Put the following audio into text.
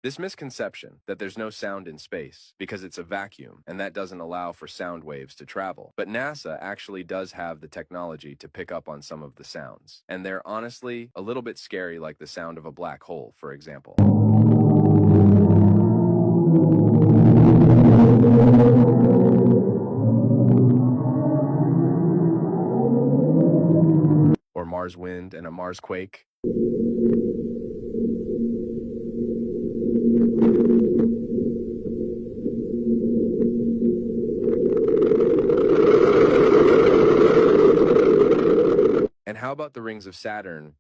This misconception that there's no sound in space because it's a vacuum and that doesn't allow for sound waves to travel. But NASA actually does have the technology to pick up on some of the sounds. And they're honestly a little bit scary, like the sound of a black hole, for example. Or Mars wind and a Mars quake. And how about the rings of Saturn